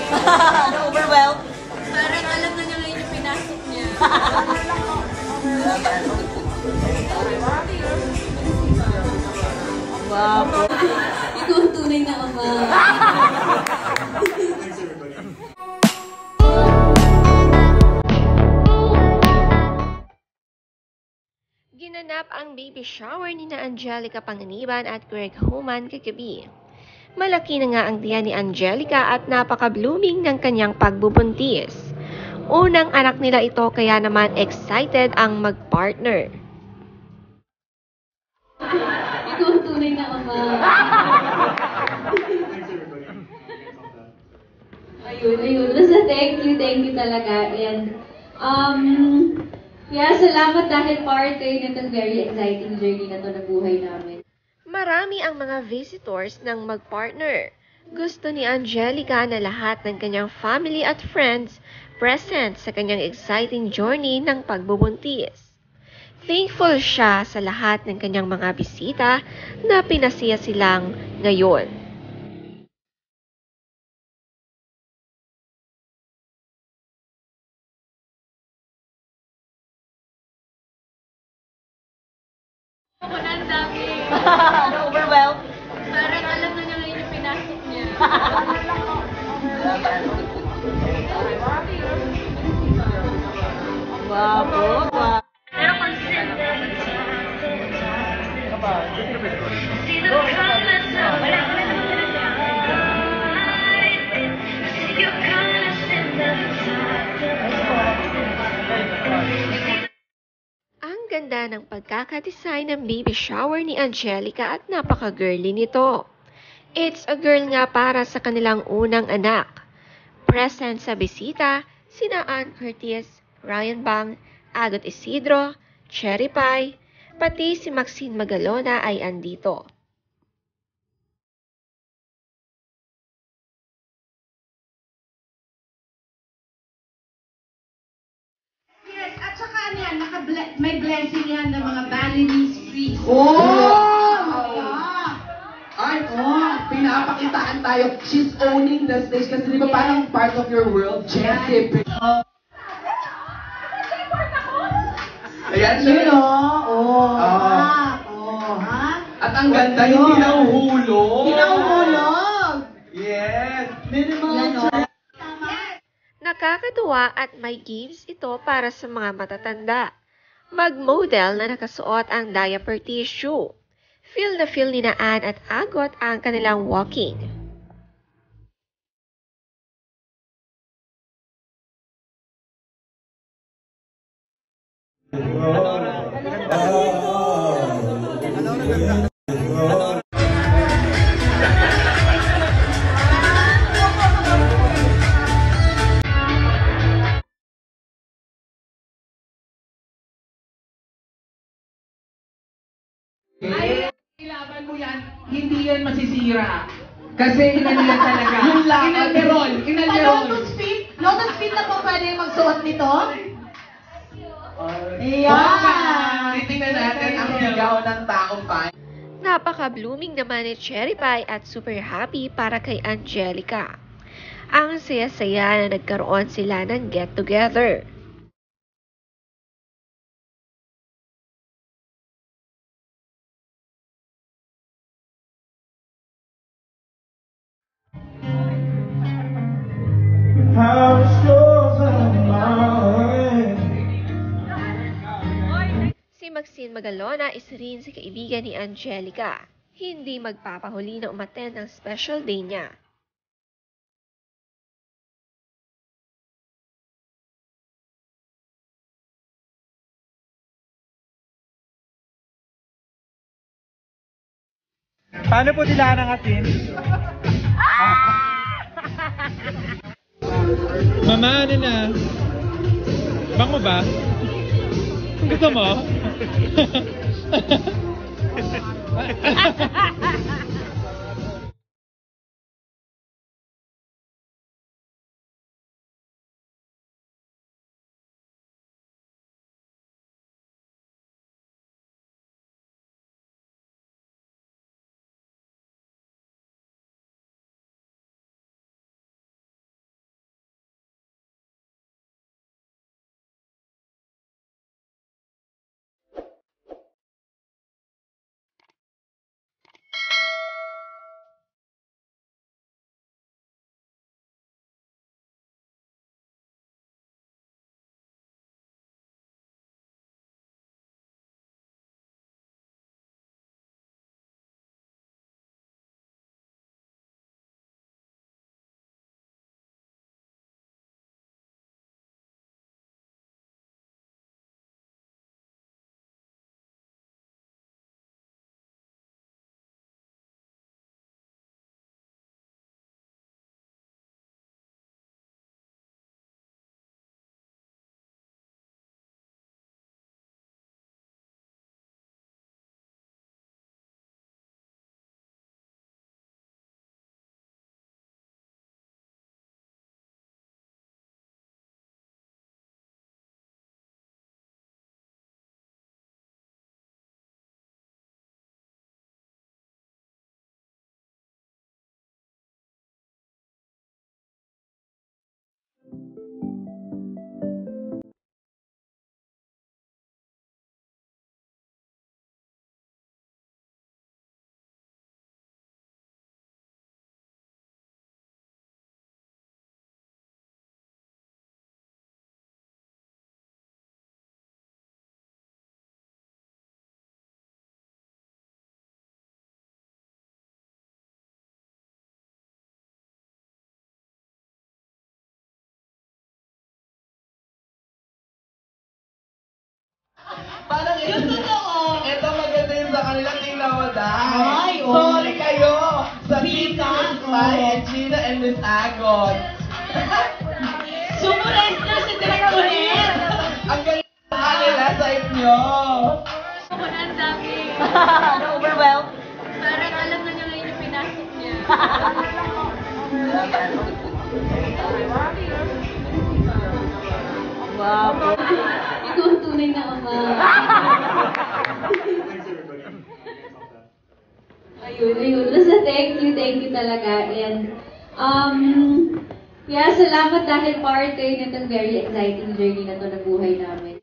Na-overwhelmed? Parang alam na niya ngayon yung pinasok niya. Wow. Ikaw ang tunay na ama. Ginanap ang baby shower ni na Angelica Panganiban at Greg Human kagabi. Malaki na nga ang tiyan ni Angelica at napaka-blooming ng kanyang pagbubuntis. Unang anak nila ito kaya naman excited ang mag-partner. Ikaw ang tunay na ama. Ayun. Basta thank you talaga. And, salamat dahil part kayo nitong very exciting journey na to na buhay namin. Marami ang mga visitors ng mag-partner. Gusto ni Angelica na lahat ng kanyang family at friends present sa kanyang exciting journey ng pagbubuntis. Thankful siya sa lahat ng kanyang mga bisita na pinasiya silang ngayon. Ako na ang dami. Na-overwhelmed? Parang alam na niya ngayon yung pinasok niya. Wow po. Wow. Ang ganda ng pagkakadesign ng baby shower ni Angelica at napaka-girly nito. It's a girl nga para sa kanilang unang anak. Present sa bisita, sina Ann Curtis, Ryan Bang, Agot Isidro, Cherry Pie, pati si Maxine Magalona ay andito. Yes, at saka ano yan, may blessing yan ng mga Balinese street. Ay, pinapakitaan tayo. She's owning the stage kasi di ba parang part of your world, Jessie. Ayan siya. At ang ganda, hindi nahuhulog. Yes. Nakakatuwa at may gifts ito para sa mga matatanda. Mag-model na nakasuot ang diaper tissue. Feel na feel ni na Ann at Agot ang kanilang walking. Ilaban mo yan, hindi yan masisira. Kasi inanilan talaga. Yun lang. Inalmerol. Lotus feet na po pwede magsuot nito? Titingnan natin ang ligaw ng taong bayan. Napaka-blooming naman ni Cherry Pie at super happy para kay Angelica. Ang saya-saya na nagkaroon sila ng get-together. Si Maxine Magalona isa rin si kaibigan ni Angelica. Hindi magpapahuli na umattend ng special day niya. Paano po nila nangatin? Mama, ano na? Bango ba? Gusto mo? Parang Yung totoo. ito maganda yung sa kanila, tingnan mo Ay, oh. Sorry kayo sa Pika, Miss Mai and Gina and Miss Agon. Sumulit na si Direk Ulit. Ang galing sa kanila sa inyo. Ako na ang dami. Na-overwhelm. Parang alam na niya ngayon yung pinasok niya. Wow. Ikaw ang tunay na ama. Ayun. Basta thank you talaga. And, yeah, salamat dahil part kayo nitong very exciting journey na to na buhay namin.